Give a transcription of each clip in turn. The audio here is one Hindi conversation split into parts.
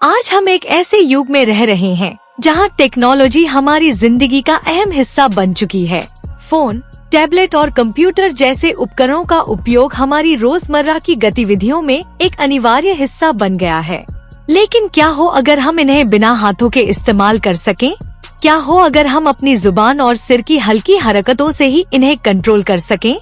आज हम एक ऐसे युग में रह रहे हैं जहां टेक्नोलॉजी हमारी जिंदगी का अहम हिस्सा बन चुकी है। फोन, टैबलेट और कंप्यूटर जैसे उपकरणों का उपयोग हमारी रोजमर्रा की गतिविधियों में एक अनिवार्य हिस्सा बन गया है। लेकिन क्या हो अगर हम इन्हें बिना हाथों के इस्तेमाल कर सकें? क्या हो अगर हम अपनी जुबान और सिर की हल्की हरकतों से ही इन्हें कंट्रोल कर सकें?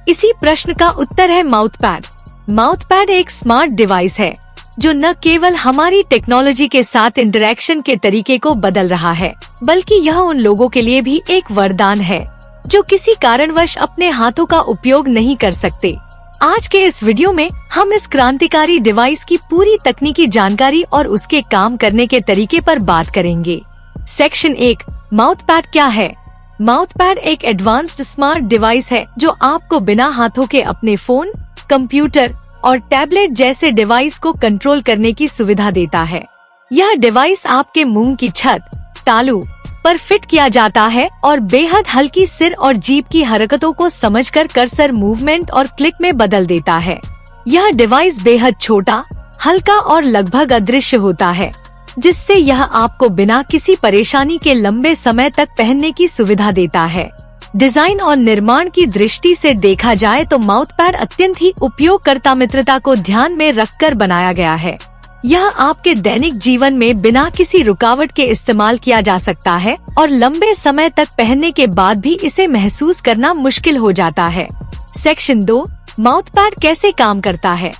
इसी प्रश्न का उत्तर है माउथ पैड। माउथ पैड एक स्मार्ट डिवाइस है जो न केवल हमारी टेक्नोलॉजी के साथ इंटरेक्शन के तरीके को बदल रहा है, बल्कि यह उन लोगों के लिए भी एक वरदान है जो किसी कारणवश अपने हाथों का उपयोग नहीं कर सकते। आज के इस वीडियो में हम इस क्रांतिकारी डिवाइस की पूरी तकनीकी जानकारी और उसके काम करने के तरीके पर बात करेंगे। सेक्शन 1, माउथ पैड क्या है? माउथ पैड एक एडवांस्ड स्मार्ट डिवाइस है जो आपको बिना हाथों के अपने फोन, कंप्यूटर और टैबलेट जैसे डिवाइस को कंट्रोल करने की सुविधा देता है। यह डिवाइस आपके मुंह की छत, तालू पर फिट किया जाता है और बेहद हल्की सिर और जीभ की हरकतों को समझकर कर्सर मूवमेंट और क्लिक में बदल देता है। यह डिवाइस बेहद छोटा, हल्का और लगभग अदृश्य होता है, जिससे यह आपको बिना किसी परेशानी के लंबे समय तक पहनने की सुविधा देता है। डिजाइन और निर्माण की दृष्टि से देखा जाए तो माउथ पैड अत्यंत ही उपयोगकर्ता मित्रता को ध्यान में रखकर बनाया गया है। यह आपके दैनिक जीवन में बिना किसी रुकावट के इस्तेमाल किया जा सकता है और लंबे समय तक पहनने के बाद भी इसे महसूस करना मुश्किल हो जाता है। सेक्शन 2, माउथ पैड कैसे काम करता है?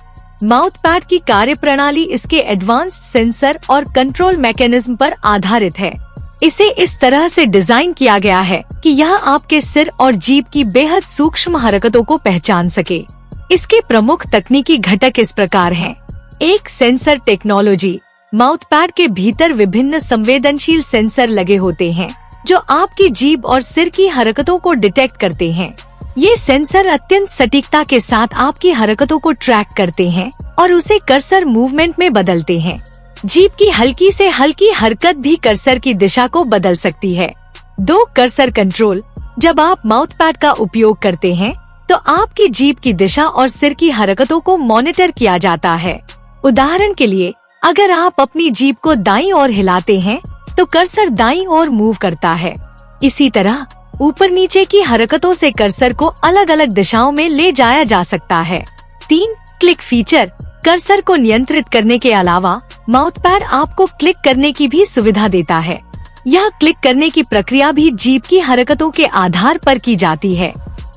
माउथ पैड की कार्यप्रणाली इसके एडवांस्ड सेंसर और कंट्रोल मैकेनिज्म पर आधारित है। इसे इस तरह से डिजाइन किया गया है कि यह आपके सिर और जीभ की बेहद सूक्ष्म हरकतों को पहचान सके। इसके प्रमुख तकनीकी घटक इस प्रकार हैं। 1, सेंसर टेक्नोलॉजी। माउथ पैड के भीतर विभिन्न संवेदनशील सेंसर लगे होते हैं जो आपकी जीभ और सिर की हरकतों को डिटेक्ट करते हैं। ये सेंसर अत्यंत सटीकता के साथ आपकी हरकतों को ट्रैक करते हैं और उसे कर्सर मूवमेंट में बदलते हैं। जीभ की हल्की से हल्की हरकत भी कर्सर की दिशा को बदल सकती है। 2, कर्सर कंट्रोल। जब आप माउथ पैड का उपयोग करते हैं तो आपकी जीभ की दिशा और सिर की हरकतों को मॉनिटर किया जाता है। उदाहरण के लिए, अगर आप अपनी जीभ को दाईं ओर हिलाते हैं तो कर्सर दाईं ओर मूव करता है। इसी तरह ऊपर नीचे की हरकतों से कर्सर को अलग अलग दिशाओं में ले जाया जा सकता है। 3, क्लिक फीचर। कर्सर को नियंत्रित करने के अलावा माउथ पैड आपको क्लिक करने की भी सुविधा देता है। यह क्लिक करने की प्रक्रिया भी जीभ की हरकतों के आधार पर की जाती है।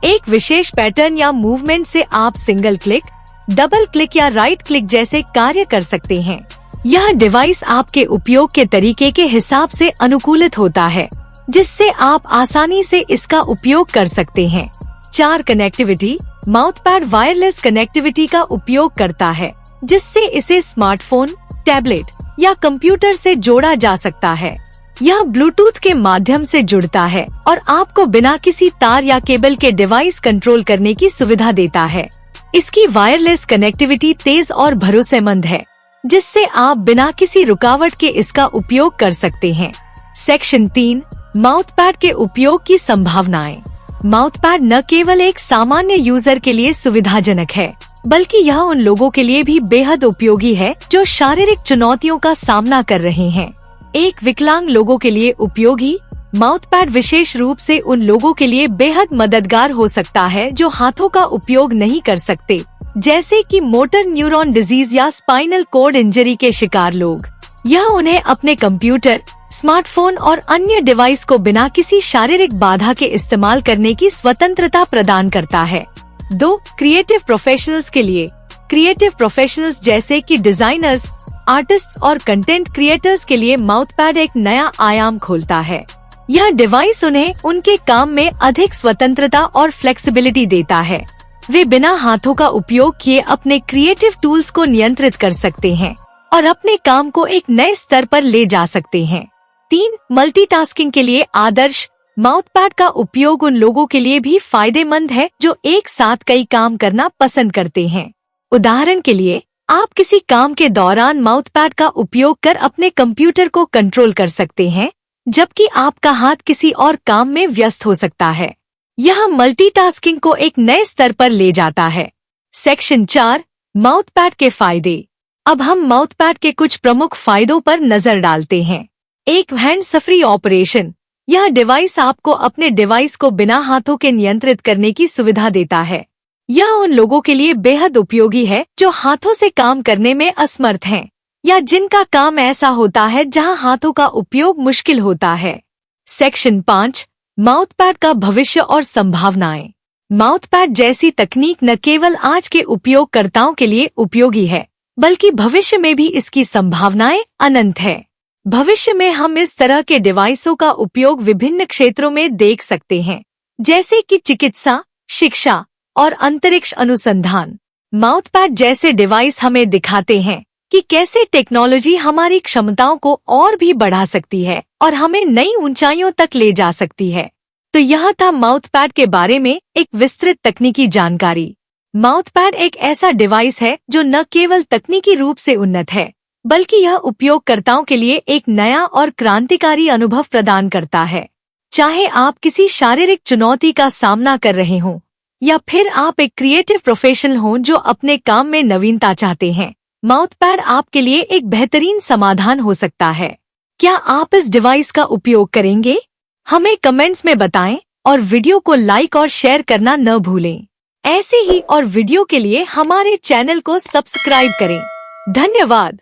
एक विशेष पैटर्न या मूवमेंट से आप सिंगल क्लिक, डबल क्लिक या राइट क्लिक जैसे कार्य कर सकते हैं। यह डिवाइस आपके उपयोग के तरीके के हिसाब से अनुकूलित होता है, जिससे आप आसानी से इसका उपयोग कर सकते हैं। 4, connectivity. Mouth pad wireless connectivity का उपयोग करता है, जिससे इसे स्मार्टफोन, टैबलेट या कंप्यूटर से जोड़ा जा सकता है। यह ब्लूटूथ के माध्यम से जुड़ता है और आपको बिना किसी तार या केबल के डिवाइस कंट्रोल करने की सुविधा देता है। इसकी वायरलेस कनेक्टिविटी तेज और भरोसेमंद है, जिससे आप बिना किसी रुकावट के इसका उपयोग कर सकते हैं। सेक्शन 3, माउथ पैड के उपयोग की संभावनाएं। माउथ पैड न केवल एक सामान्य यूजर के लिए सुविधाजनक है, बल्कि यह उन लोगों के लिए भी बेहद उपयोगी है जो शारीरिक चुनौतियों का सामना कर रहे हैं। एक विकलांग लोगों के लिए उपयोगी माउथ पैड विशेष रूप से उन लोगों के लिए बेहद मददगार हो सकता है जो हाथों का उपयोग नहीं कर सकते, जैसे कि मोटर न्यूरॉन डिजीज या स्पाइनल कॉर्ड इंजरी के शिकार लोग। यह उन्हें अपने कंप्यूटर, स्मार्टफोन और अन्य डिवाइस को बिना किसी शारीरिक बाधा के इस्तेमाल करने की स्वतंत्रता प्रदान करता है। 2, क्रिएटिव प्रोफेशनल्स के लिए। क्रिएटिव प्रोफेशनल्स जैसे कि डिजाइनर्स, आर्टिस्ट्स और कंटेंट क्रिएटर्स के लिए माउथ पैड एक नया आयाम खोलता है। यह डिवाइस उन्हें उनके काम में अधिक स्वतंत्रता और फ्लेक्सिबिलिटी देता है। वे बिना हाथों का उपयोग किए अपने क्रिएटिव टूल्स को नियंत्रित कर सकते हैं और अपने काम को एक नए स्तर पर ले जा सकते हैं। 3, मल्टीटास्किंग के लिए आदर्श। माउथ पैड का उपयोग उन लोगों के लिए भी फायदेमंद है जो एक साथ कई काम करना पसंद करते हैं। उदाहरण के लिए, आप किसी काम के दौरान माउथ पैड का उपयोग कर अपने कंप्यूटर को कंट्रोल कर सकते हैं, जबकि आपका हाथ किसी और काम में व्यस्त हो सकता है। यह मल्टीटास्किंग को एक नए स्तर पर ले जाता है। सेक्शन 4, माउथ पैड के फायदे। अब हम माउथपैड के कुछ प्रमुख फायदों पर नजर डालते हैं। एक हैंड्स फ्री ऑपरेशन। यह डिवाइस आपको अपने डिवाइस को बिना हाथों के नियंत्रित करने की सुविधा देता है। यह उन लोगों के लिए बेहद उपयोगी है जो हाथों से काम करने में असमर्थ हैं या जिनका काम ऐसा होता है जहां हाथों का उपयोग मुश्किल होता है। सेक्शन 5, माउथपैड का भविष्य और संभावनाएं। माउथपैड जैसी तकनीक न केवल आज के उपयोगकर्ताओं के लिए उपयोगी है, बल्कि भविष्य में भी इसकी संभावनाएं अनंत है। भविष्य में हम इस तरह के डिवाइसों का उपयोग विभिन्न क्षेत्रों में देख सकते हैं, जैसे कि चिकित्सा, शिक्षा और अंतरिक्ष अनुसंधान। माउथपैड जैसे डिवाइस हमें दिखाते हैं कि कैसे टेक्नोलॉजी हमारी क्षमताओं को और भी बढ़ा सकती है और हमें नई ऊंचाइयों तक ले जा सकती है। तो यह था माउथपैड के बारे में एक विस्तृत तकनीकी जानकारी। माउथपैड एक ऐसा डिवाइस है जो न केवल तकनीकी रूप से उन्नत है, बल्कि यह उपयोगकर्ताओं के लिए एक नया और क्रांतिकारी अनुभव प्रदान करता है। चाहे आप किसी शारीरिक चुनौती का सामना कर रहे हों या फिर आप एक क्रिएटिव प्रोफेशनल हों जो अपने काम में नवीनता चाहते हैं, माउथपैड आपके लिए एक बेहतरीन समाधान हो सकता है। क्या आप इस डिवाइस का उपयोग करेंगे? हमें कमेंट्स में बताएं और वीडियो को लाइक और शेयर करना न भूलें। ऐसे ही और वीडियो के लिए हमारे चैनल को सब्सक्राइब करें। धन्यवाद।